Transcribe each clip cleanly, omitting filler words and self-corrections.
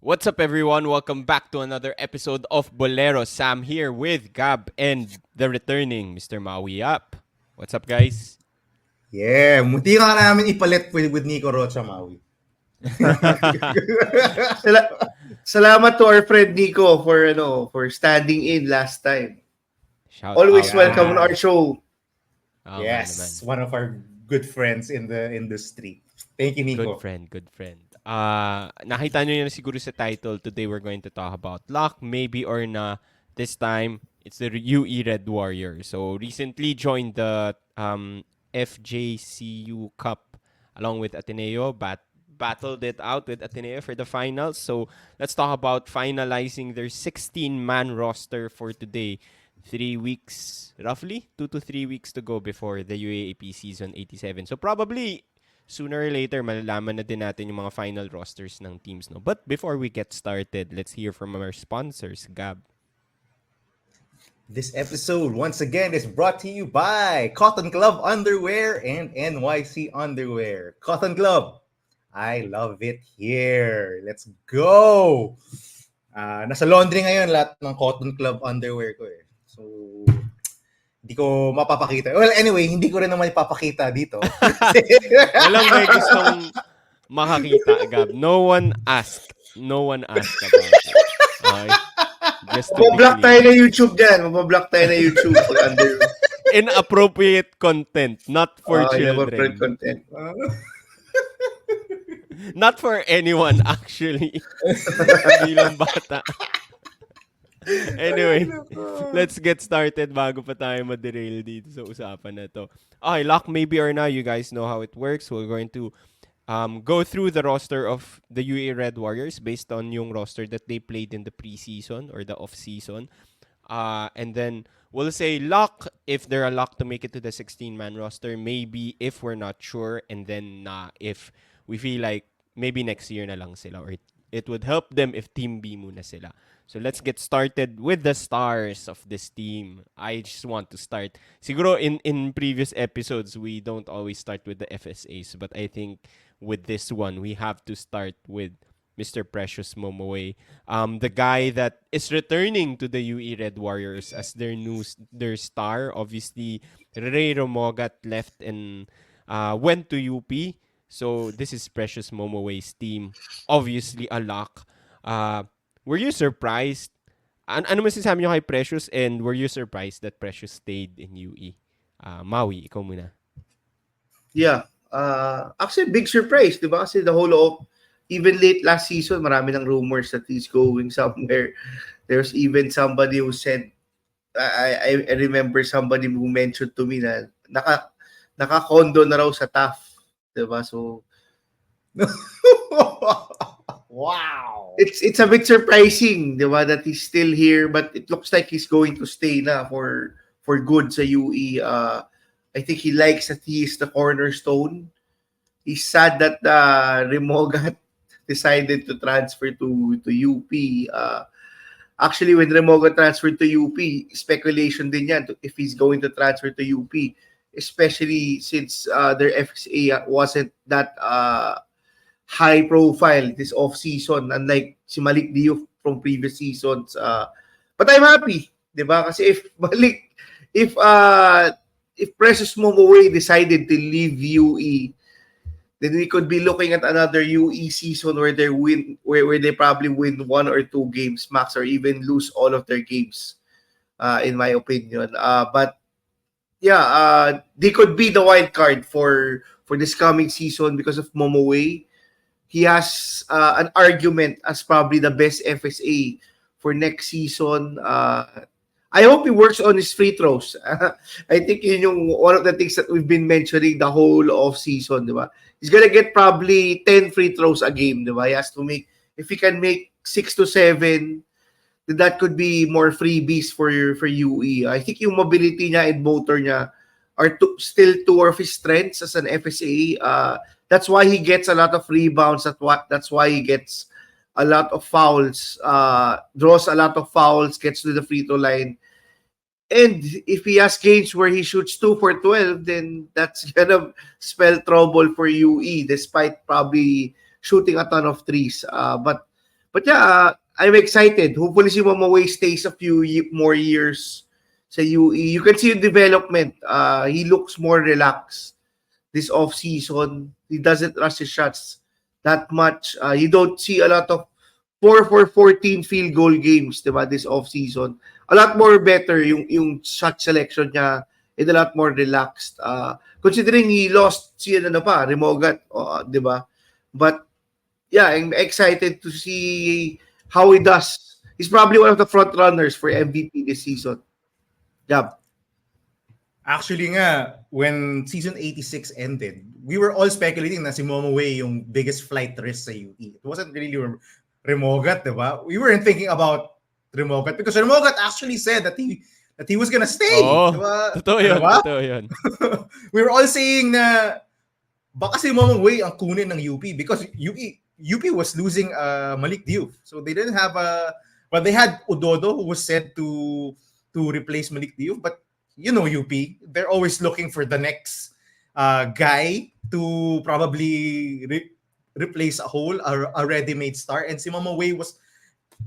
What's up, everyone? Welcome back to another episode of Bolero. Sam here with Gab and the returning Mr. Maui Up. What's up, guys? Yeah, munti ka namin ipalit with Nico Rocha, Maui. Sala- Salamat to our friend Nico for standing in last time. Shout Always out. welcome on naman. our show. Oo nga Yes, naman. one of our good friends in the industry. Thank you, Good Nico. friend, good friend. Nakita nyo yun siguro sa title. Today we're going to talk about luck, maybe or na. This time, it's the UE Red Warriors. So, recently joined the FJCU Cup along with Ateneo, battled it out with Ateneo for the finals. So, let's talk about finalizing their 16-man roster for today. 3 weeks, roughly 2 to 3 weeks to go before the UAAP season 87. So, probably sooner or later, malalaman na din natin yung mga final rosters ng teams. No? But before we get started, let's hear from our sponsors, Gab. This episode, once again, is brought to you by Cotton Club Underwear and NYC Underwear. Cotton Club, I love it here. Let's go! Nasa laundry ngayon lahat ng Cotton Club Underwear ko eh. So, hindi ko mapapakita. Well, anyway, hindi ko rin naman ipapakita dito. Walang may gustong makakita, Gab. No one asked about it. Okay? Just to be Mabablock clear. tayo na YouTube dyan. Mabablock tayo na YouTube pag under. Inappropriate content, not for children. Content. Not for anyone, actually. Bilang bata. Anyway, let's get started bago pa tayo ma-derail dito sa usapan na to. Okay, lock maybe or not, you guys know how it works. We're going to go through the roster of the UA Red Warriors based on yung roster that they played in the preseason or the off-season. And then we'll say lock if they're a lock to make it to the 16-man roster. Maybe if we're not sure. And then if we feel like maybe next year na lang sila or it would help them if Team B muna sila. So let's get started with the stars of this team. I just want to start. Siguro in previous episodes, we don't always start with the FSAs. But I think with this one, we have to start with Mr. Precious Momoe. The guy that is returning to the UE Red Warriors as their star. Obviously, Ray Romogat left and went to UP. So this is Precious Momoe's team. Obviously, a lock. Were you surprised? Ano masasabi nyo kay Precious and were you surprised that Precious stayed in UE? Maui, ikaw muna. Yeah. Actually, big surprise, di ba? Kasi the whole of, even late last season, marami ng rumors that he's going somewhere. There's even somebody who said, I remember somebody who mentioned to me na naka-condo na raw sa TAF. Di ba? So, Wow! it's a bit surprising, di ba, that he's still here, but it looks like he's going to stay na for good sa UE. I think he likes that he is the cornerstone. He's sad that Remogat decided to transfer to UP. Actually, when Remogat transferred to UP, speculation din yan if he's going to transfer to UP, especially since their FSA wasn't that high profile this off-season, unlike si Malik Diouf from previous seasons. But I'm happy, di ba? Kasi if Precious Momoe decided to leave UE, then we could be looking at another UE season where they probably win 1 or 2 games max, or even lose all of their games, in my opinion. But yeah, they could be the wild card for this coming season because of Momoe. He has an argument as probably the best FSA for next season. I hope he works on his free throws. I think yun yung one of the things that we've been mentioning the whole off season, di ba? He's gonna get probably 10 free throws a game, di ba? He has to make, if he can make 6 to 7, then that could be more freebies for UE. I think yung mobility niya and motor niya are still 2 of his strengths as an FSA. That's why he gets a lot of rebounds. That's why he gets a lot of fouls, draws a lot of fouls, gets to the free throw line. And if he has games where he shoots 2 for 12, then that's gonna spell trouble for UE, despite probably shooting a ton of threes. But But yeah, I'm excited. Hopefully si Mamaway stays a few more years sa UE. You can see the development. He looks more relaxed this off-season. He doesn't rush his shots that much. You don't see a lot of 4 for 14 field goal games, diba, this off-season. A lot more better yung shot selection niya and a lot more relaxed. Considering he lost si Remogat, diba? But yeah, I'm excited to see how he does. He's probably one of the front runners for MVP this season. Yeah. Actually nga, when season 86 ended, we were all speculating na si Momoway yung biggest flight risk sa UE. It wasn't really Remogat, diba? We weren't thinking about Remogat because Remogat actually said that he was gonna stay. Oo. Diba? Totoo yun. Diba? Totoo yun. We were all saying na baka si Momoway ang kunin ng UP because UP was losing Malik Diouf. So they didn't have they had Udodo who was said to replace Malik Diouf, but you know UP, they're always looking for the next guy to probably replace a hole, a ready-made star. And si Momoway was,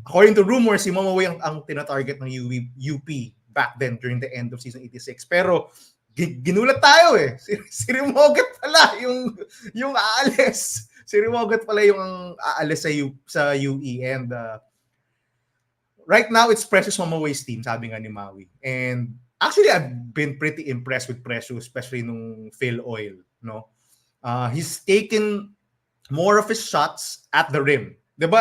according to rumors, si Momoway ang tinatarget ng UP back then during the end of season 86. Pero ginulat tayo eh. Si Remogat pala yung aalis. Si Remogat pala yung aalis sa UE. And right now, it's Precious Momoway's team, sabi nga ni Maui. And actually, I've been pretty impressed with Precious, especially nung Phil Oil. No? He's taken more of his shots at the rim. Diba?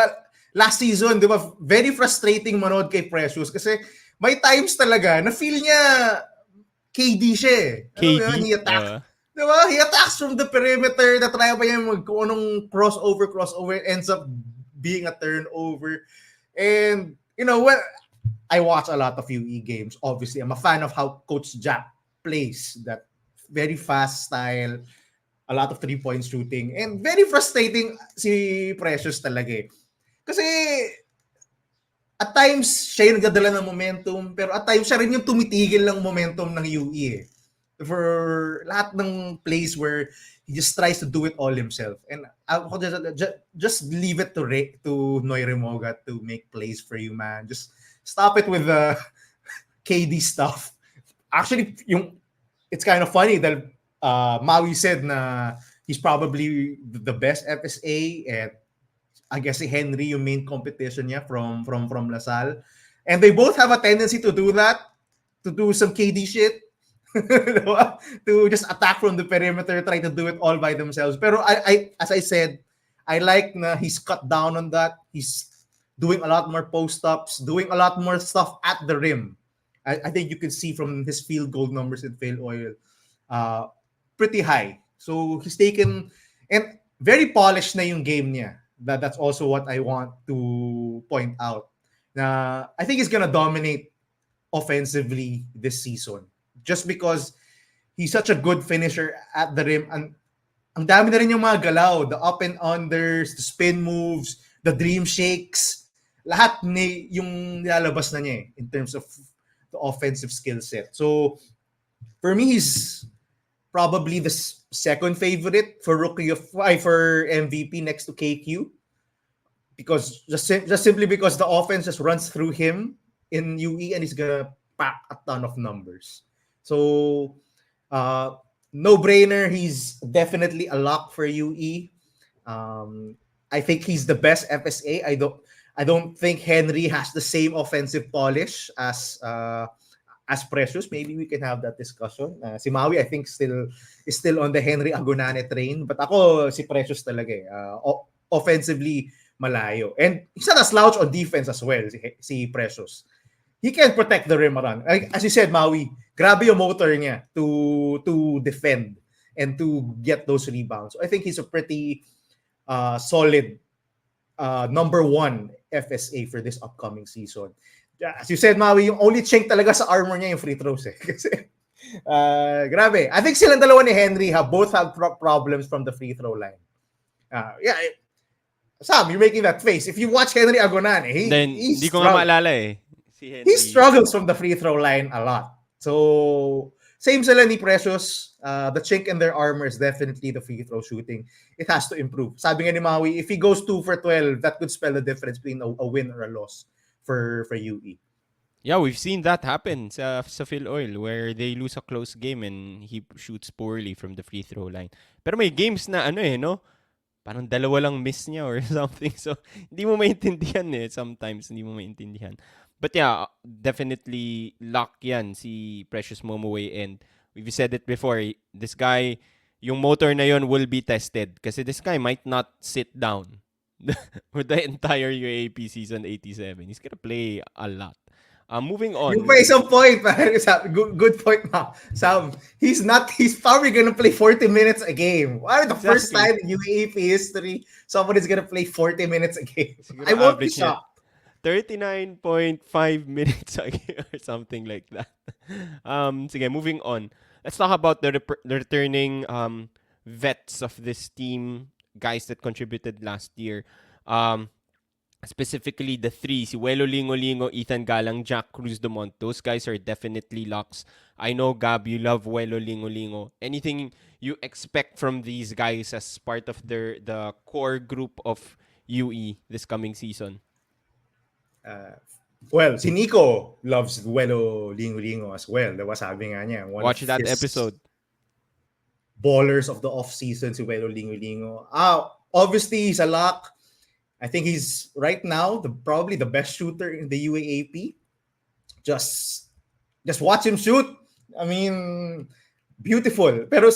Last season, diba, very frustrating manood kay Precious kasi may times talaga na feel niya KD siya eh. KD? He attacks. Diba? He attacks from the perimeter. Na-try pa niya kung anong crossover, ends up being a turnover. And, you know, when I watch a lot of UE games, obviously, I'm a fan of how Coach Jack plays. That very fast style, a lot of three-point shooting, and very frustrating si Precious talaga eh. Kasi at times, siya yung nagdadala ng momentum, pero at times, siya rin yung tumitigil ng momentum ng UE eh. For lahat ng plays where he just tries to do it all himself. And ako just leave it to Noy Remogat to make plays for you, man. Just stop it with the KD stuff. Actually, it's kind of funny that Maui said na he's probably the best FSA, and I guess si Henry yung main competition niya from LaSalle. And they both have a tendency to do that, to do some KD shit, to just attack from the perimeter, try to do it all by themselves. Pero I as I said, I like na he's cut down on that. He's doing a lot more post-ups, doing a lot more stuff at the rim. I think you can see from his field goal numbers in Phil Oil, pretty high. So he's taken, and very polished na yung game niya. That's also what I want to point out. Na I think he's gonna dominate offensively this season. Just because he's such a good finisher at the rim. And ang dami na rin yung mga galaw, the up and unders, the spin moves, the dream shakes. Lahat yung nilalabas na niya in terms of the offensive skill set. So, for me, he's probably the second favorite for for MVP next to KQ, because just simply because the offense just runs through him in UE, and he's gonna pack a ton of numbers. So, no-brainer. He's definitely a lock for UE. I think he's the best FSA. I don't think Henry has the same offensive polish as Precious. Maybe we can have that discussion. Si Maui, I think, is still on the Henry Agonane train. But ako, si Precious talaga eh. Offensively, malayo. And he's not a slouch on defense as well, si Precious. He can protect the rim around. As you said, Maui, grabe yung motor niya to defend and to get those rebounds. So I think he's a pretty solid number one FSA for this upcoming season. As you said, Maui, yung only chink talaga sa armor niya yung free throws eh. Kasi, grabe. I think silang dalawa ni Henry both have problems from the free throw line. Sam, you're making that face. If you watch Henry Agonane, hindi ko nga maalala eh. Si Henry. He struggles from the free throw line a lot. So, same sila ni Precious. The chink in their armor is definitely the free throw shooting. It has to improve. Sabi nga ni Maui, if he goes 2 for 12, that could spell the difference between a win or a loss for UE. Yeah, we've seen that happen sa Phil Oil where they lose a close game and he shoots poorly from the free throw line. Pero may games na no? Parang dalawa lang miss niya or something. So, hindi mo maintindihan sometimes. Hindi mo maintindihan. But yeah, definitely luck yan si Precious Momoway. And we've said it before, this guy, yung motor na yon will be tested. Kasi this guy might not sit down for the entire UAAP season 87. He's gonna play a lot. Moving on. Yung pa isang point, good point na. Sam, he's probably gonna play 40 minutes a game. Why the first time in UAAP history somebody's gonna play 40 minutes a game? I won't be shocked. 39.5 minutes a game or something like that. Sige, moving on. Let's talk about the returning vets of this team, guys that contributed last year. Specifically the three, si Welo Lingo-Lingo, Ethan Galang, Jack Cruz Dumont. Those guys are definitely locks. I know, Gab, you love Welo Lingo-Lingo. Anything you expect from these guys as part of the core group of UE this coming season? Well, si Nico loves Welo Lingo-Lingo as well. Diba sabi nga niya. Watch that episode. Ballers of the off-season, si Welo Lingo-Lingo. Obviously, he's a lock. I think he's right now probably the best shooter in the UAAP. Just watch him shoot. I mean, beautiful. Pero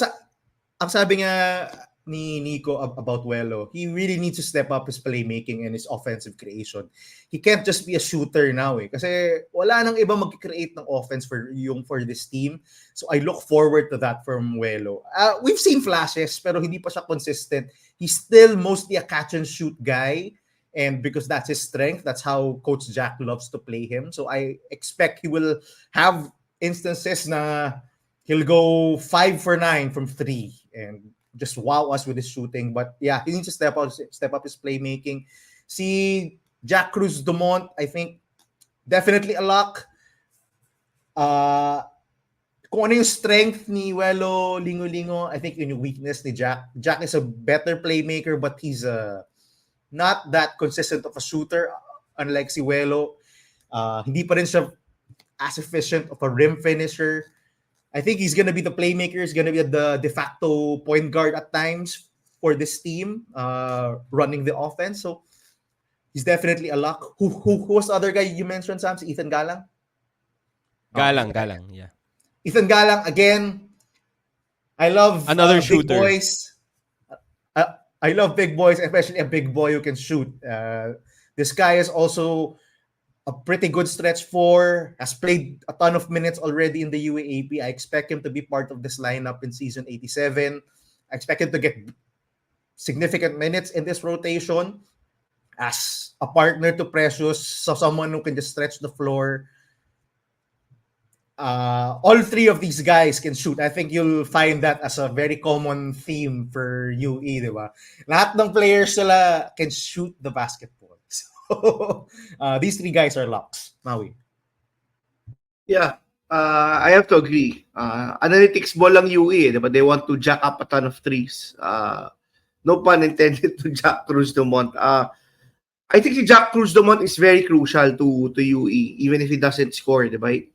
ang sabi nga ni Nico about Welo, he really needs to step up his playmaking and his offensive creation. He can't just be a shooter now kasi wala nang iba mag-create ng offense for this team. So I look forward to that from Welo. We've seen flashes pero hindi pa siya consistent. He's still mostly a catch and shoot guy, and because that's his strength, that's how Coach Jack loves to play him. So I expect he will have instances na he'll go 5 for 9 from 3 and just wow us with his shooting. But yeah, he needs to step up his playmaking. See Jack Cruz Dumont, I think definitely a lock. Kung ano yung strength ni Welo Lingo-Lingo, I think yun yung weakness ni Jack. Jack is a better playmaker but he's not that consistent of a shooter unlike si Welo. Hindi pa rin siya as efficient of a rim finisher. I think he's gonna be the playmaker. He's gonna be the de facto point guard at times for this team, running the offense. So he's definitely a lock. Who was the other guy you mentioned, Sam? Si Ethan Galang? Galang, yeah. Ethan Galang, again, I love another big shooter. Boys. I love big boys, especially a big boy who can shoot. This guy is also a pretty good stretch 4, has played a ton of minutes already in the UAAP. I expect him to be part of this lineup in season 87. I expect him to get significant minutes in this rotation as a partner to Precious, so someone who can just stretch the floor. All three of these guys can shoot. I think you'll find that as a very common theme for UE, di ba? Lahat ng players sila can shoot the basketball. So, these three guys are locks. Maui. Yeah, I have to agree. Analytics ball lang UE, but they want to jack up a ton of threes. No pun intended to Jack Cruz Dumont. I think si Jack Cruz Dumont is very crucial to UE, even if he doesn't score, diba?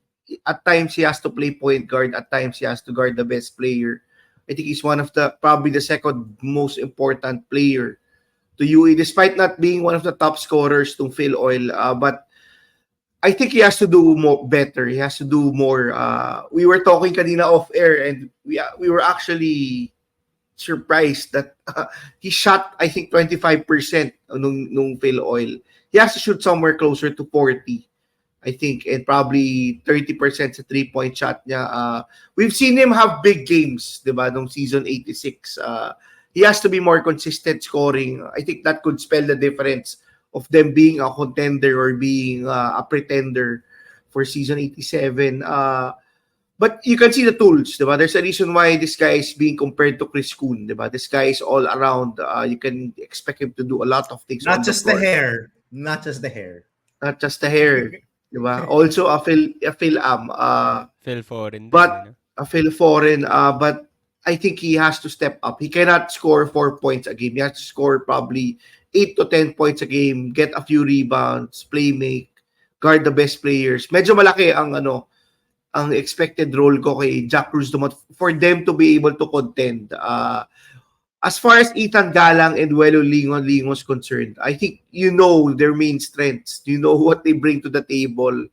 At times he has to play point guard. At times he has to guard the best player. I think he's one of probably the second most important player to UE, despite not being one of the top scorers to Phil Oil. But I think he has to do better. He has to do more. We were talking kanina off air, and we were actually surprised that he shot, I think, 25% nung Phil Oil. He has to shoot somewhere closer to 40, I think, and probably 30% sa 3-point shot niya. We've seen him have big games, diba, nung season 86. He has to be more consistent scoring. I think that could spell the difference of them being a contender or being a pretender for season 87. But you can see the tools, diba? There's a reason why this guy is being compared to Chris Kuhn, diba? This guy is all around. You can expect him to do a lot of things. Not just the hair. Not just the hair. Not just the hair, diba? Also a Phil Am. Phil Foreign. But Phil Foren, but I think he has to step up. He cannot score 4 points a game. He has to score probably 8 to 10 points a game, get a few rebounds, play make, guard the best players. Medyo malaki ang expected role ko kay Jack Cruz Dumont for them to be able to contend. As far as Ethan Galang and Welo Lingon is concerned, I think you know their main strengths. You know what they bring to the table.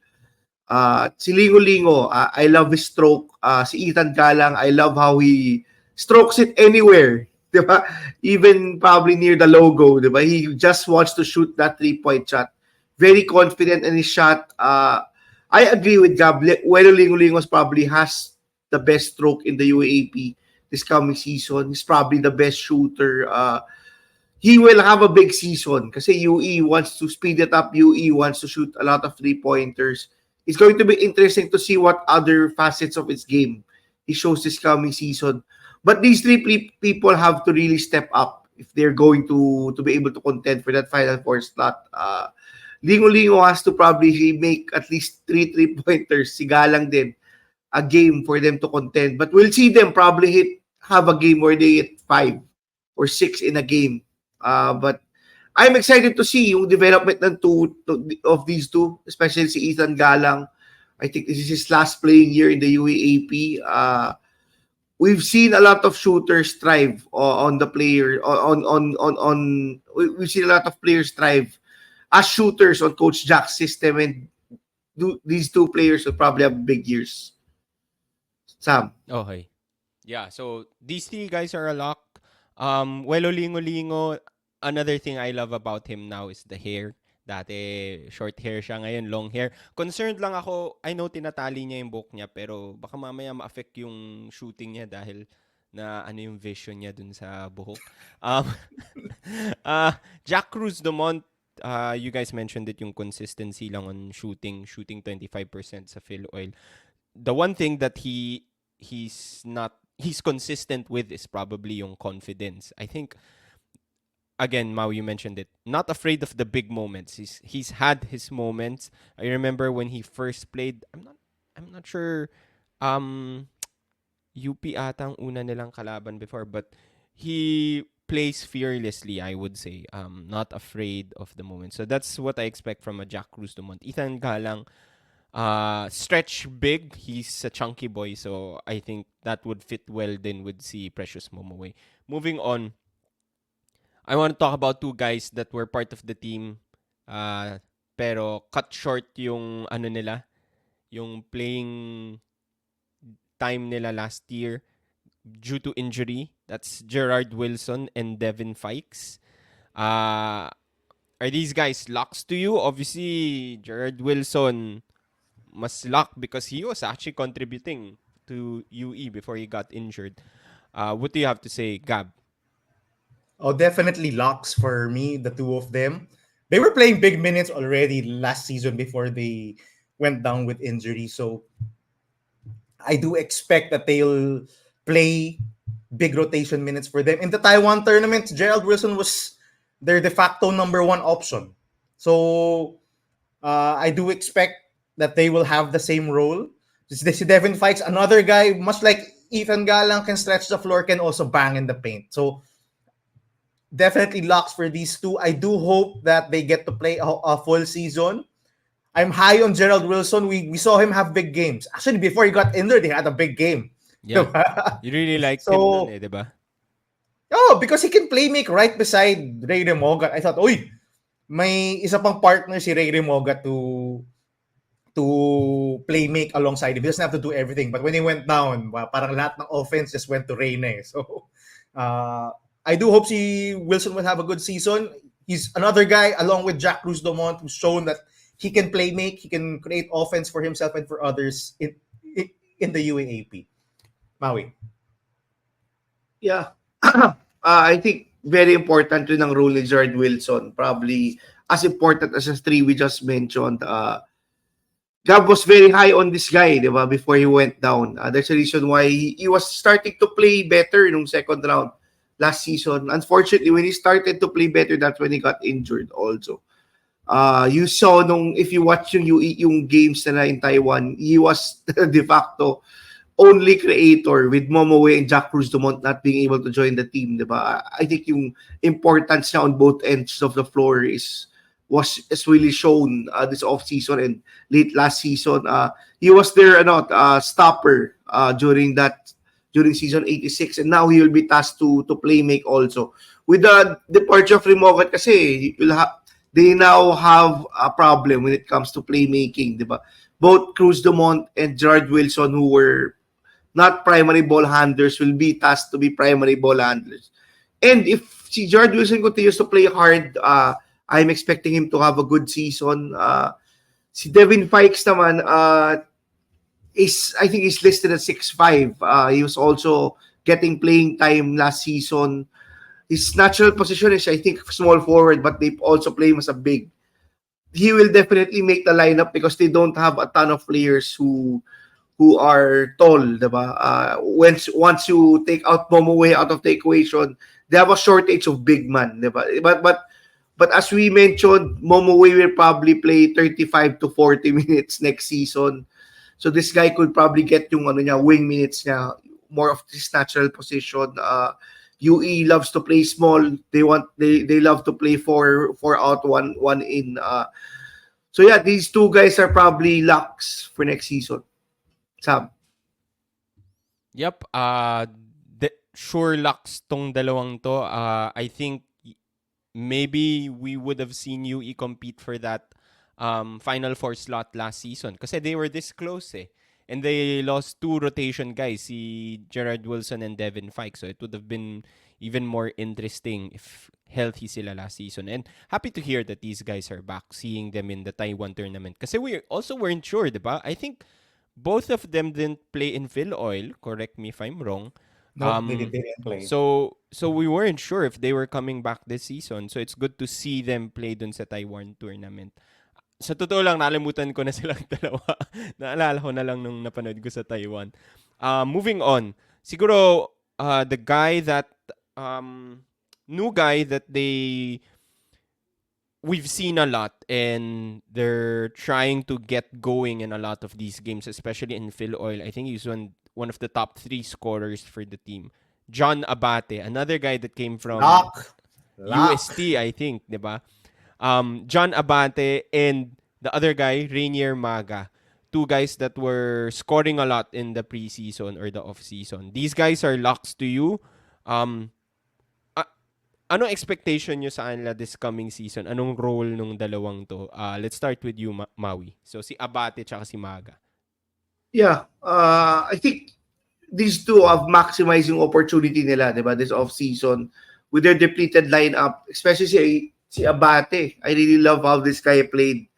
Si Lingo, I love his stroke. Si Ethan Galang, I love how he strokes it anywhere. Diba? Even probably near the logo. Diba? He just wants to shoot that 3-point shot. Very confident in his shot. I agree with Gab. Welo Lingos probably has the best stroke in the UAAP this coming season. He's probably the best shooter. He will have a big season kasi UE wants to speed it up. UE wants to shoot a lot of 3-pointers. It's going to be interesting to see what other facets of his game he shows this coming season. But these three people have to really step up if they're going to be able to contend for that Final Four slot. Lingo has to probably make at least 3 3-pointers. Si Galang din a game for them to contend. But we'll see them probably have a game where they hit 5 or 6 in a game. But I'm excited to see yung development of these two, especially si Ethan Galang. I think this is his last playing year in the UAAP. We've seen a lot of shooters thrive on the player we've seen a lot of players thrive as shooters on Coach Jack's system, and these two players will probably have big years. Sam. Okay. Yeah, so these three guys are a lock. Welo Lingo, another thing I love about him now is the hair. Dati short hair siya, ngayon long hair. Concerned lang ako, I know tinatali niya yung buhok niya, pero baka mamaya ma-affect yung shooting niya dahil na yung vision niya dun sa buhok. Jack Cruz Dumont, you guys mentioned it, yung consistency lang on shooting 25% sa Phil Oil. The one thing that he's consistent with is probably yung confidence. I think again, Mau, you mentioned it. Not afraid of the big moments. He's had his moments. I remember when he first played. I'm not sure. UP ata ang una nilang kalaban before, but he plays fearlessly, I would say. Not afraid of the moment. So that's what I expect from a Jack Cruz Dumont. Ethan Galang, stretch big. He's a chunky boy, so I think that would fit well then with si Precious Momoe. Moving on, I want to talk about two guys that were part of the team, pero cut short yung nila, yung playing time nila last year due to injury. That's Gerard Wilson and Devin Fikes. Are these guys locks to you? Obviously, Gerard Wilson mas lock because he was actually contributing to UE before he got injured. What do you have to say, Gab? Oh, definitely locks for me, the two of them. They were playing big minutes already last season before they went down with injury. So I do expect that they'll play big rotation minutes for them. In the Taiwan tournament, Gerald Wilson was their de facto number one option. So I do expect that they will have the same role. Si Devin Fikes, another guy, much like Ethan Galang, can stretch the floor, can also bang in the paint. So definitely locks for these two. I do hope that they get to play a full season. I'm high on Gerald Wilson. We saw him have big games. Actually, before he got injured, he had a big game. Yeah. You really liked him nun diba? Oh, because he can play make right beside Ray Remoga. I thought, may isa pang partner si Ray Remoga to play make alongside him. He doesn't have to do everything. But when he went down, parang lahat ng offense just went to Reyne. So, I do hope si Wilson will have a good season. He's another guy, along with Jack Cruz Dumont, who's shown that he can play make, he can create offense for himself and for others in the UAAP. Maui. Yeah. I think very important rin ang role ni Gerard Wilson. Probably as important as the three we just mentioned. Gab was very high on this guy, di ba, before he went down. There's a reason why he was starting to play better nung second round last season. Unfortunately, when he started to play better, that's when he got injured also. You saw if you watch yung games na in Taiwan, he was de facto only creator with Momoe and Jack Cruz Dumont not being able to join the team, diba? I think yung importance niya on both ends of the floor is really shown this off season and late last season. He was their stopper during season 86, and now he will be tasked to play make also. With the departure of Rimogat kasi they now have a problem when it comes to playmaking, diba? Both Cruz Dumont and Gerard Wilson, who were not primary ball handlers, will be tasked to be primary ball handlers. And if si Gerard Wilson continues to play hard, I'm expecting him to have a good season. Si Devin Fikes naman, I think he's listed at 6'5". He was also getting playing time last season. His natural position is, I think, small forward, but they also play him as a big. He will definitely make the lineup because they don't have a ton of players who are tall, diba? Once you take out Momoe out of the equation, they have a shortage of big man, diba? But as we mentioned, Momoe will probably play 35 to 40 minutes next season. So this guy could probably get yung wing minutes niya, more of his natural position. UE loves to play small. They love to play four out, one in. So yeah, these two guys are probably locks for next season. Sam. Yep. Sure locks tong dalawang to. I think maybe we would have seen UE compete for that Final Four slot last season kasi they were this close eh. And they lost two rotation guys, si Gerard Wilson and Devin Fike. So it would have been even more interesting if healthy sila last season. And happy to hear that these guys are back, seeing them in the Taiwan tournament. Kasi we also weren't sure, diba? I think both of them didn't play in Phil Oil. Correct me if I'm wrong. No, they didn't play. So we weren't sure if they were coming back this season. So it's good to see them play dun sa Taiwan tournament. Sa totoo lang, nalimutan ko na silang dalawa. Naalala ko na lang nung napanood ko sa Taiwan. Moving on. Siguro, the guy that, new guy that we've seen a lot and they're trying to get going in a lot of these games, especially in Phil Oil. I think he's one of the top 3 scorers for the team. John Abate, another guy that came from UST, I think, diba? John Abate and the other guy, Rainier Maga. 2 guys that were scoring a lot in the preseason or the off-season. These guys are locks to you. Anong expectation nyo sa kanila this coming season? Anong role nung dalawang to? Let's start with you, Maui. So, si Abate tsaka si Maga. Yeah, I think these two have maximizing opportunity nila, diba? This off-season with their depleted lineup, especially si Abate. I really love how this guy played.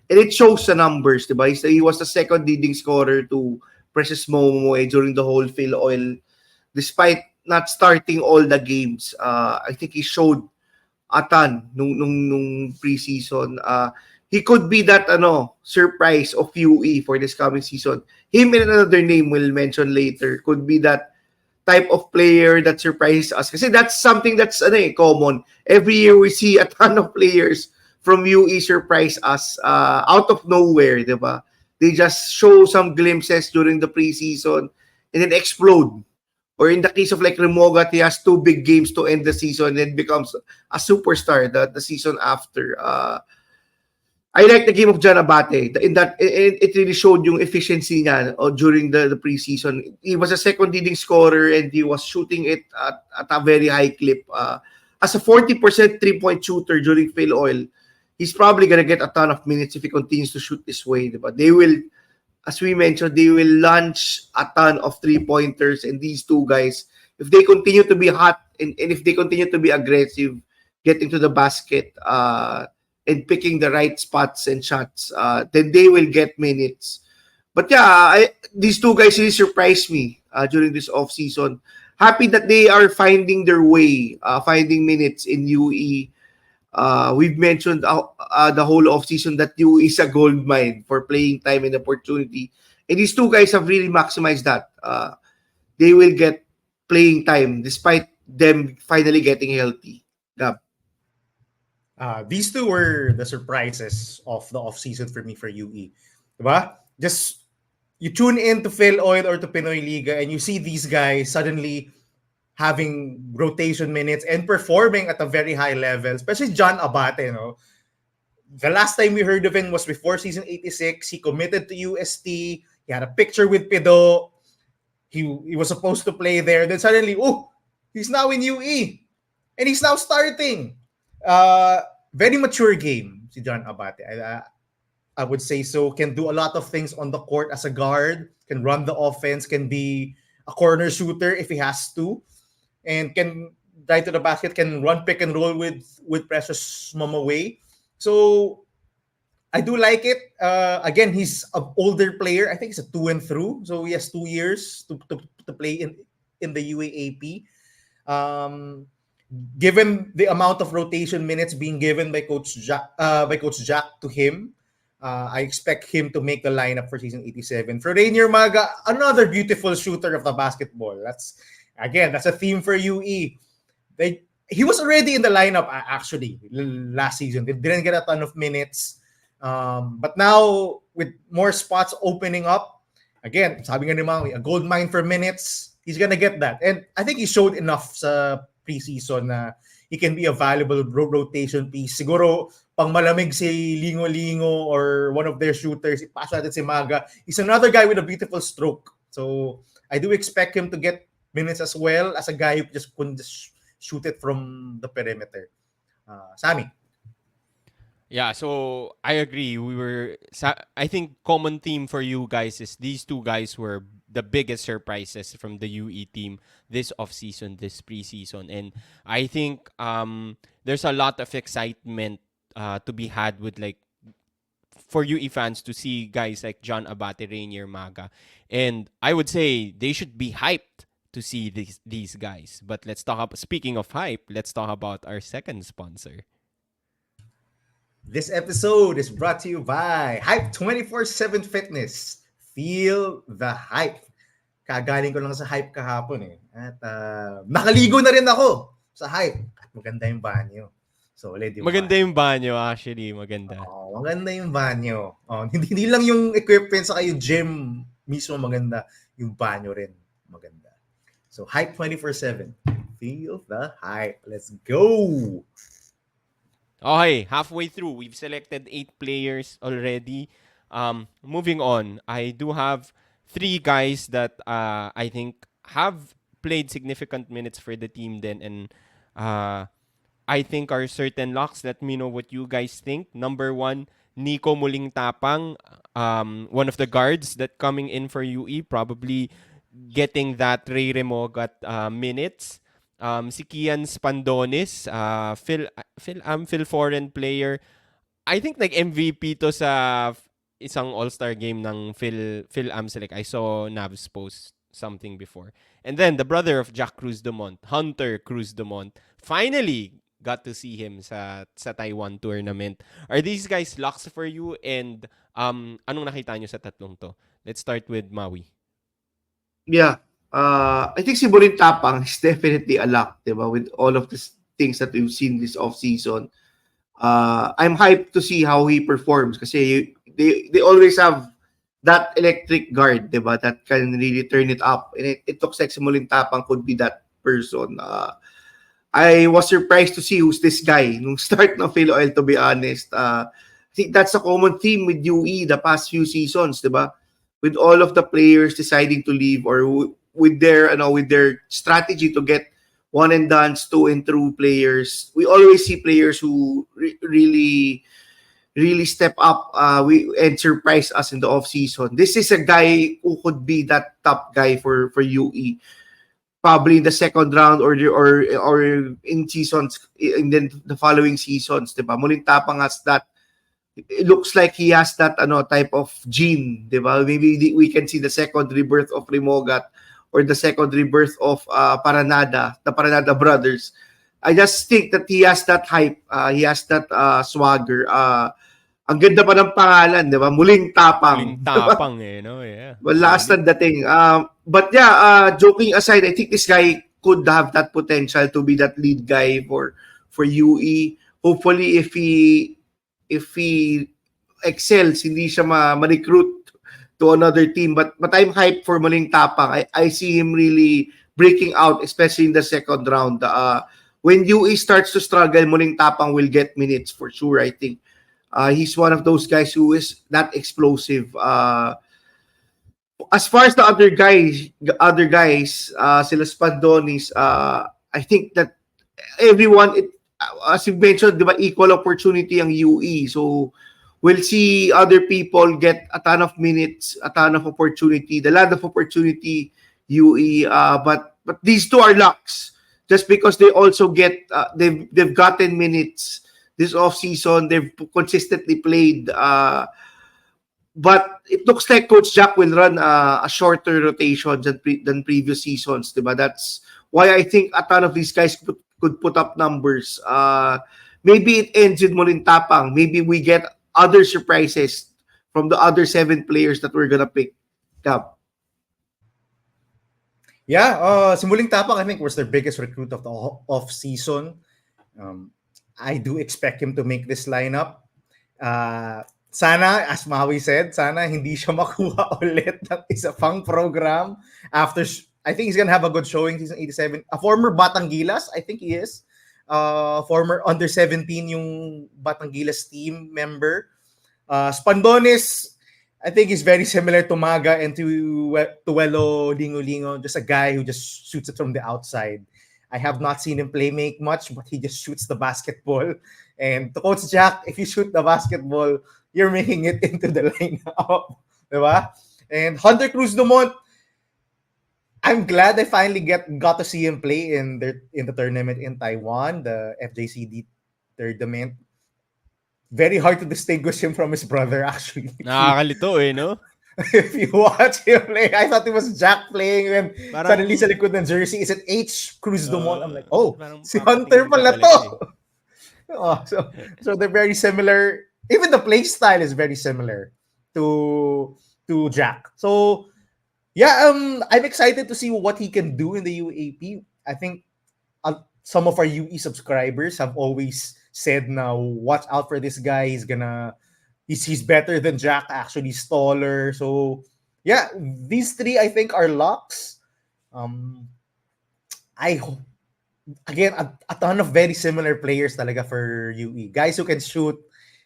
And it shows the numbers, diba? He was the second leading scorer to Precious Momoe during the whole Phil Oil. Despite not starting all the games, I think he showed a ton nung preseason. He could be that surprise of UE for this coming season. Him and another name we'll mention later could be that type of player that surprises us. Kasi that's something that's common. Every year we see a ton of players from UE surprise us out of nowhere, diba? They just show some glimpses during the preseason and then explode. Or in the case of like Remogat, he has 2 big games to end the season and becomes a superstar the season after. I like the game of John Abate. In that, it really showed yung efficiency niya during the preseason. He was a second leading scorer and he was shooting it at a very high clip. As a 40% three-point shooter during Phil Oil, he's probably gonna get a ton of minutes if he continues to shoot this way. But they will, as we mentioned, they will launch a ton of three-pointers, and these two guys, if they continue to be hot and if they continue to be aggressive, getting to the basket, and picking the right spots and shots, then they will get minutes. But yeah, these two guys really surprised me during this off-season. Happy that they are finding their way, finding minutes in UE. We've mentioned the whole off-season that UE is a gold mine for playing time and opportunity. And these two guys have really maximized that. They will get playing time despite them finally getting healthy. Gab. These two were the surprises of the off-season for me for UE. Diba? Just you tune in to Phil Oil or to Pinoy Liga and you see these guys suddenly having rotation minutes and performing at a very high level, especially John Abate, The last time we heard of him was before season 86. He committed to UST. He had a picture with Pido. He was supposed to play there. Then suddenly, he's now in UE. And he's now starting. Very mature game, si John Abate. I would say so. Can do a lot of things on the court as a guard. Can run the offense. Can be a corner shooter if he has to. And can drive to the basket. Can run pick and roll with Precious Momaway. So I do like it. Again, he's an older player. I think he's a 2 and through. So he has 2 years to play in the UAAP. Given the amount of rotation minutes being given by Coach Jack to him, I expect him to make the lineup for season 87. For Rainier Maga, another beautiful shooter of the basketball. That's a theme for UE. He was already in the lineup actually last season. They didn't get a ton of minutes. But now with more spots opening up, again, sabi nga ni Maui, a gold mine for minutes. He's gonna get that. And I think he showed enough sa preseason na he can be a valuable rotation piece. Siguro pang malamig si Lingo-Lingo or one of their shooters, ipasa natin si Maga. He's another guy with a beautiful stroke. So I do expect him to get minutes as well as a guy who just couldn't shoot it from the perimeter. Sammy. Yeah, so I agree. I think common theme for you guys is these two guys were the biggest surprises from the UE team this offseason, this preseason. And I think there's a lot of excitement to be had with for UE fans to see guys like John Abate, Rainier Maga. And I would say they should be hyped to see these guys. But speaking of hype, let's talk about our second sponsor. This episode is brought to you by Hype 24/7 Fitness. Feel the hype. Kagaling ko lang sa hype kahapon eh. At nakaligo na rin ako sa hype. At maganda yung banyo. So, maganda yung banyo actually. Maganda. Maganda yung banyo. Hindi lang yung equipment sa yung gym mismo maganda. Yung banyo rin maganda. So, Hype 24/7. Feel the hype. Let's go! Okay, halfway through. We've selected 8 players already. Moving on, I do have 3 guys that I think have played significant minutes for the team then, and I think are certain locks. Let me know what you guys think. Number 1, Nico Muling Tapang, one of the guards that coming in for UE, probably getting that Ray Remogat minutes. Si Kian Spandonis, Phil Foreign player. I think MVP to sa isang All-Star game ng Phil Select. I saw Navs post something before. And then the brother of Jack Cruz Dumont, Hunter Cruz Dumont, finally got to see him sa Taiwan tournament. Are these guys locks for you? And anong nakita nyo sa tatlong to? Let's start with Maui. Yeah. I think si Muling Tapang is definitely a lock, diba? With all of these things that we've seen this off-season. I'm hyped to see how he performs kasi they always have that electric guard, diba? That can really turn it up. And it looks like si Muling Tapang could be that person. I was surprised to see who's this guy nung start ng Phil Oil, to be honest. I think that's a common theme with UE the past few seasons, diba? With all of the players deciding to leave or with their strategy to get one and dones, 2 and through players, we always see players who really step up and surprise us in the off season. This is a guy who could be that top guy for UE, probably in the second round or in seasons, and then the following seasons, diba? Muling Tapang has that. It looks like he has that type of gene, diba? Maybe we can see the second rebirth of Remogat or the second rebirth of Paranada, the Paranada brothers. I just think that he has that hype, he has that swagger. Ang ganda pa ng pangalan, di ba? Muling Tapang. Muling Tapang no? Yeah. Last ang dating. But yeah, joking aside, I think this guy could have that potential to be that lead guy for UE. Hopefully, if he excels, hindi siya ma-recruit to another team. But I'm hyped for Muling Tapang. I see him really breaking out, especially in the second round. When UE starts to struggle, Muling Tapang will get minutes for sure, I think. He's one of those guys who is that explosive. As far as the other guys, sila Spandonis, I think that everyone, as you mentioned, di ba, equal opportunity ang UE. So, we'll see other people get a ton of minutes, a ton of opportunity, the land of opportunity, UE. But these two are locks. Just because they also get, they've gotten minutes this off season, they've consistently played. But it looks like Coach Jack will run a shorter rotation than previous seasons, diba? That's why I think a ton of these guys could put up numbers. Maybe it ends with Muling Tapang. Maybe we get other surprises from the other 7 players that we're gonna pick. Gab. Yeah, si Muling Tapang, I think, was their biggest recruit of the off-season. I do expect him to make this lineup. Sana, as Maui said, sana hindi siya makuha ulit ng isa pang program after, I think he's gonna have a good showing season 87. A former Batangilas, I think he is. Former under 17 yung Batangilas team member. Spandonis, I think he's very similar to Maga and to Tuelo Lingo, just a guy who just shoots it from the outside. I have not seen him make much, but he just shoots the basketball. And to Coach Jack, if you shoot the basketball, you're making it into the lineup. Diba? And Hunter Cruz Dumont, I'm glad I finally got to see him play in the tournament in Taiwan, the FJCD tournament. Very hard to distinguish him from his brother, actually. Nakakalito no? If you watch him play, I thought it was Jack playing and suddenly sa likod ng jersey, is it H. Cruz Dumont? I'm like, oh, si Hunter pala to. So they're very similar. Even the play style is very similar to Jack. So yeah, I'm excited to see what he can do in the UAP. I think some of our UE subscribers have always said, now watch out for this guy. He's better than Jack, actually. He's taller. So yeah, these 3 I think are locks. I hope, again, a ton of very similar players talaga for UE. Guys who can shoot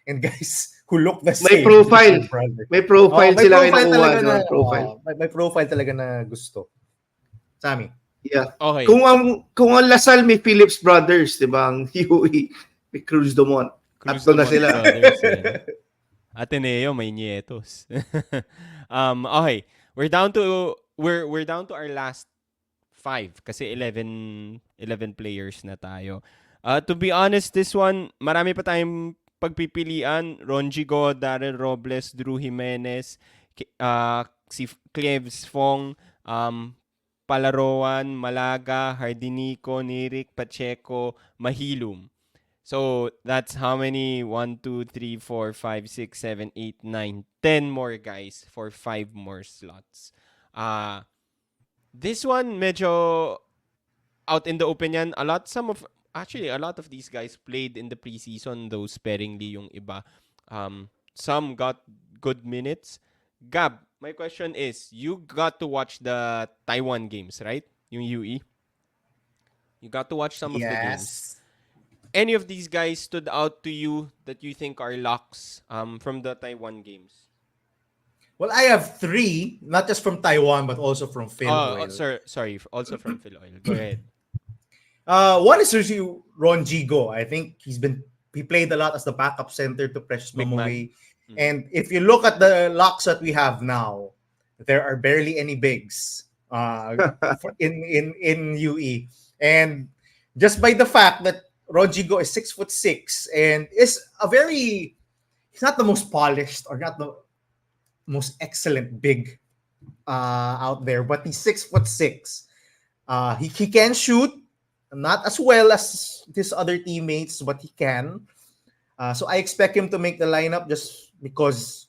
and guys who look the same. May profile sila kinukuha. May profile talaga na gusto. Sami. Yeah. Okay. Kung ang Lasal may Phillips Brothers, 'di ba? Ang UE may Cruz Dumont. Tatlo na sila. Ateneo may Nietos. Okay. We're down to our last 5 kasi 11 players na tayo. To be honest, this one, marami pa tayong pagpipilian. Ronjigo, Darren Robles, Drew Jimenez, si Cleves Fong, Palaroan, Malaga, Hardinico, Nirik, Pacheco, Mahilum. So that's how many? 1, 2, 3, 4, 5, 6, 7, 8, 9, 10 more guys for 5 more slots. This one medyo out in the open yan. A lot of these guys played in the preseason, though sparingly yung iba. Some got good minutes. Gab, my question is, you got to watch the Taiwan games, right? Yung UE. You got to watch some of the games. Any of these guys stood out to you that you think are locks from the Taiwan games? Well, I have 3, not just from Taiwan, but also from Phil Oil. Sorry, also from Phil Oil. Go ahead. One is Ron Gigo. I think he played a lot as the backup center to Precious Momoway. And if you look at the locks that we have now, there are barely any bigs in UE. And just by the fact that Rodrigo is 6'6" and is he's not the most polished or not the most excellent big out there, but he's 6'6". He can shoot, not as well as his other teammates, but he can. So I expect him to make the lineup just because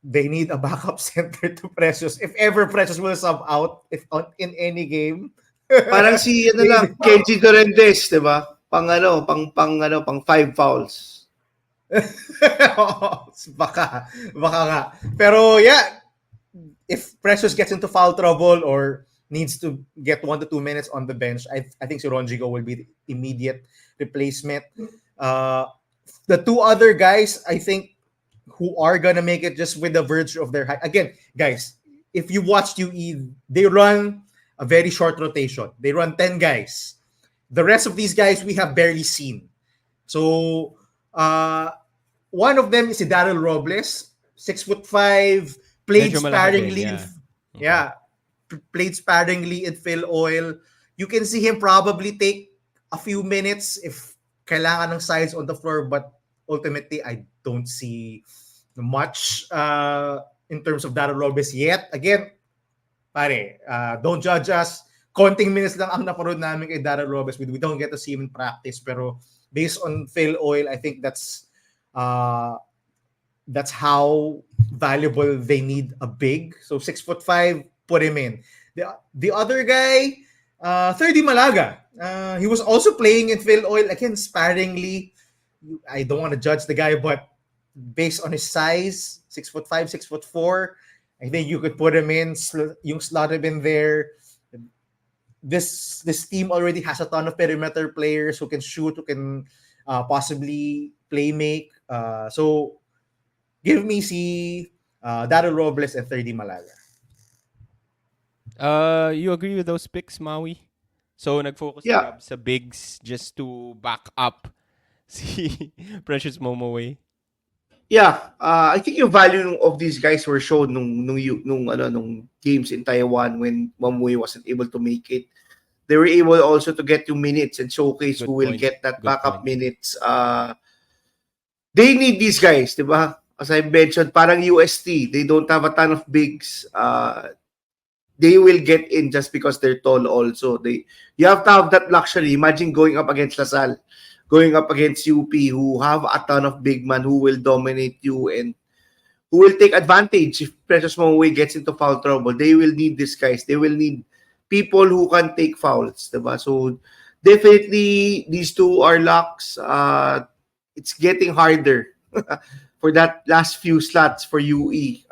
they need a backup center to Precious. If ever Precious will sub out in any game. Parang si Kenji Dorendes, 'di ba? Pang 5 fouls. baka nga. Pero yeah, if Precious gets into foul trouble or needs to get 1 to 2 minutes on the bench, I think si Ronjigo will be the immediate replacement. The two other guys, I think, who are gonna make it just with the verge of their height. Again, guys, if you watched UE, they run a very short rotation. They run 10 guys. The rest of these guys we have barely seen. So one of them is si Daryl Robles, 6'5", played Medyo malaki din, sparingly. yeah. Yeah, played sparingly in Phil Oil. You can see him probably take a few minutes if kailangan ng size on the floor, but ultimately I don't see much in terms of Daryl Robles yet. Again, pare, don't judge us. Konting minutes lang ang naparod namin kay Daryl Robles. We don't get to see him in practice, pero based on Phil Oil, I think that's how valuable they need a big. So 6'5", put him in. The other guy, 30 Malaga. He was also playing in Phil Oil again sparingly. I don't want to judge the guy, but based on his size, 6'5", 6'4", I think you could put him in. Yung slot him in there. This team already has a ton of perimeter players who can shoot, who can possibly play make. So give me si Daryl Robles and 30 Malaga. You agree with those picks, Maui? So nag-focus si Yeah. Rob sa bigs just to back up si Precious Momoway. Yeah, I think yung value of these guys were shown nung games in Taiwan when Mamui wasn't able to make it. They were able also to get you minutes and showcase Good who will point. get that Good backup point. minutes. They need these guys, di ba? As I mentioned, parang UST, they don't have a ton of bigs. They will get in just because they're tall also. You have to have that luxury. Imagine going up against LaSalle, going up against UP, who have a ton of big men who will dominate you and who will take advantage if Precious Momoway gets into foul trouble. They will need these guys. They will need people who can take fouls. Diba? So definitely these two are locks. It's getting harder for that last few slots for UE.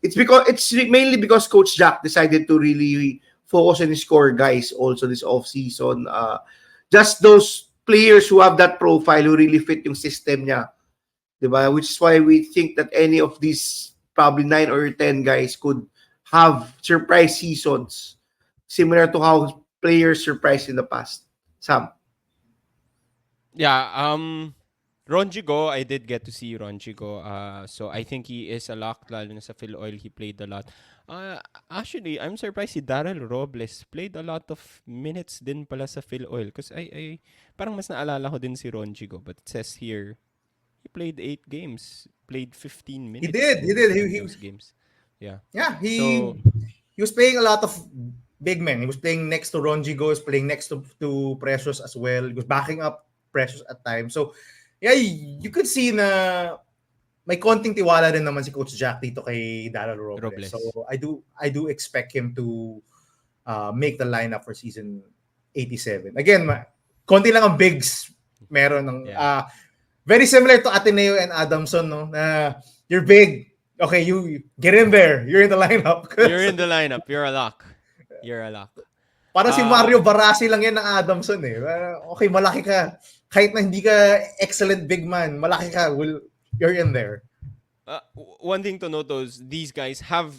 It's mainly because Coach Jack decided to really focus on his core guys also this offseason. Just those players who have that profile who really fit yung system niya. Diba? Which is why we think that any of these probably 9 or 10 guys could have surprise seasons similar to how players surprised in the past. Sam? Yeah, Ronjigo, I did get to see Ronjigo. So I think he is a lock, lalo na sa Phil Oil, he played a lot. Actually, I'm surprised si Daryl Robles played a lot of minutes din pala sa Phil Oil. Because I parang mas naalala ko din si Ronjigo. But it says here, he played 8 games. Played 15 minutes. He did. in those games. Yeah. Yeah, So, he was playing a lot of big men. He was playing next to Ronjigo, he was playing next to Precious as well. He was backing up Precious at times. So, yeah, you could see na may konting tiwala rin naman si Coach Jack dito kay Daryl Robles. Robles. So, I do expect him to make the lineup for season 87. Again, konti lang ang bigs meron ng very similar to Ateneo and Adamson, no? You're big. Okay, you get in there. You're in the lineup. you're in the lineup. You're a lock. You're a lock. Para si Mario Barasi lang yan ng Adamson eh. Okay, malaki ka. Kahit na hindi ka excellent big man, malaki ka. You're in there. One thing to note is these guys have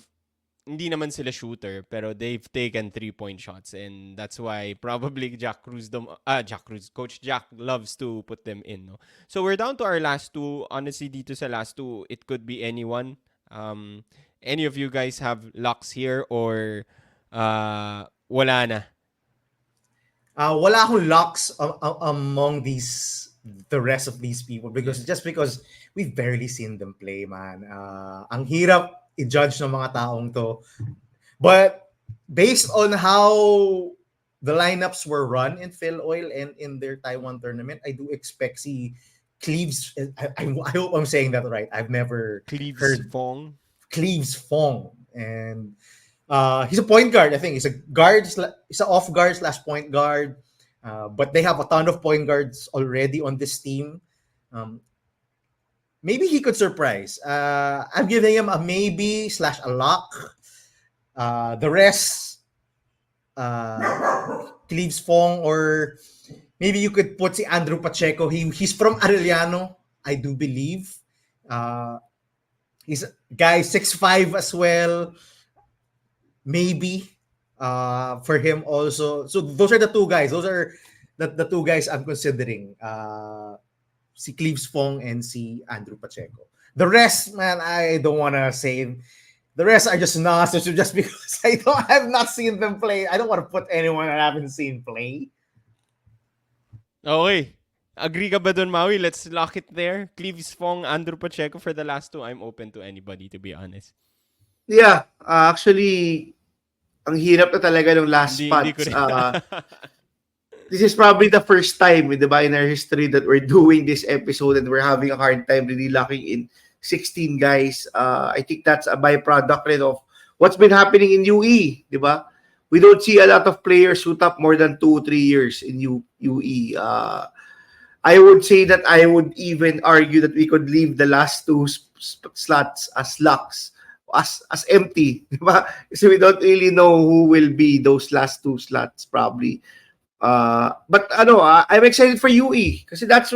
hindi naman sila shooter pero they've taken 3-point shots and that's why probably Coach Jack loves to put them in, no? So we're down to our last two. Honestly, dito sa last two, it could be anyone. Any of you guys have locks here or wala na? Wala akong locks among the rest of these people because we've barely seen them play, man. Ang hirap i-judge ng mga taong to. But based on how the lineups were run in Phil Oil and in their Taiwan tournament, I do expect si Cleves. I hope I'm saying that right. I've never heard Fong. Cleves Fong, and he's a point guard. I think he's a guard. He's an off guard / point guard. But they have a ton of point guards already on this team. Maybe he could surprise. I'm giving him a maybe / a lock. The rest, Cleves Fong, or maybe you could put si Andrew Pacheco. He's from Arellano, I do believe. He's guy 6'5" as well. Maybe for him also. So those are the two guys. Those are the two guys I'm considering. Si Cleves Fong and si Andrew Pacheco. The rest, man, I don't want to say. The rest are just nonsense just because I have not seen them play. I don't want to put anyone I haven't seen play. Okay. Agree ka ba dun, Maui? Let's lock it there. Cleves Fong, Andrew Pacheco for the last two. I'm open to anybody, to be honest. Yeah, actually, ang hirap na talaga ng last Hindi ko spots. rin. This is probably the first time, di ba, in our history that we're doing this episode and we're having a hard time really locking in 16 guys. I think that's a byproduct rin of what's been happening in UE, di ba? We don't see a lot of players suit up more than 2-3 years in UE. I would say that I would even argue that we could leave the last two slots as locks, as empty, di ba? So we don't really know who will be those last two slots probably. But I'm excited for UE kasi that's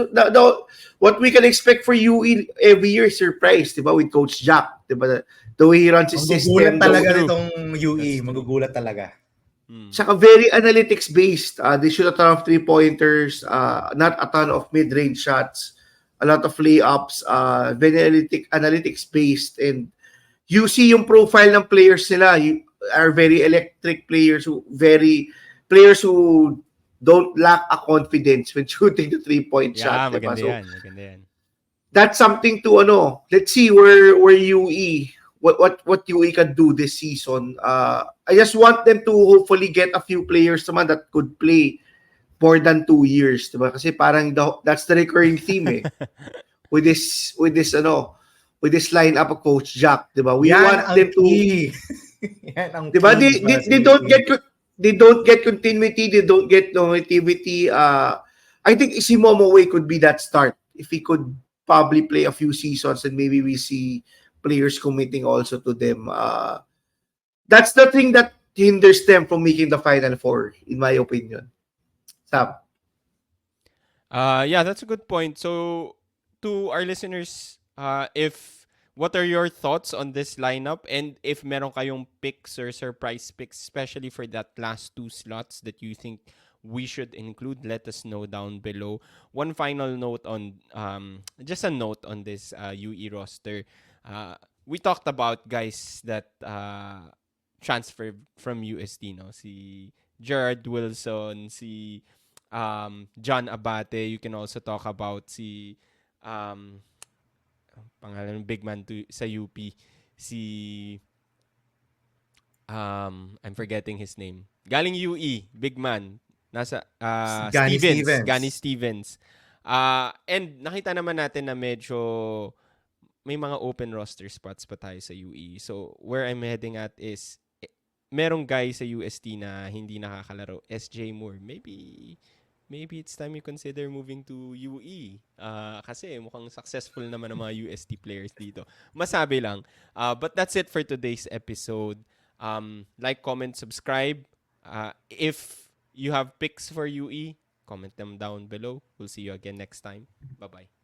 what we can expect for UE every year is surprise, di ba, with Coach Jack, di ba? The way he runs his Magugulat system. talaga True. nitong UE. That's true. Magugulat talaga. Saka very analytics based. They shoot a ton of 3-pointers, not a ton of mid-range shots, a lot of layups, very analytics based, and you see yung profile ng players nila. You are very electric players who don't lack a confidence when shooting the 3-point shot. Diba? Maganda So yan. Maganda yan. that's something to let's see where UE what UE can do this season. I just want them to hopefully get a few players naman that could play more than 2 years, diba? Kasi parang that's the recurring theme with this lineup of Coach Jack, diba? We Yan want ang them to key. Yan ang diba? key para sa They don't get continuity, they don't get longevity. I think si Momo Way could be that start if he could probably play a few seasons and maybe we see players committing also to them. That's the thing that hinders them from making the Final Four, in my opinion. Sam? Yeah, that's a good point. So, to our listeners, what are your thoughts on this lineup? And if meron kayong picks or surprise picks, especially for that last two slots that you think we should include, let us know down below. One final note on, just a note on this UE roster. We talked about guys that transferred from USD, no? Si Gerard Wilson, si John Abate. You can also talk about si pangalan ng big man sa UP, si I'm forgetting his name. Galing UE, big man. Nasa Gani Stevens. And nakita naman natin na medyo may mga open roster spots pa tayo sa UE. So where I'm heading at is merong guy sa UST na hindi nakakalaro. SJ Moore. Maybe it's time you consider moving to UE. Kasi mukhang successful naman ang mga UST players dito. Masabi lang. But that's it for today's episode. Like, comment, subscribe. If you have picks for UE, comment them down below. We'll see you again next time. Bye-bye.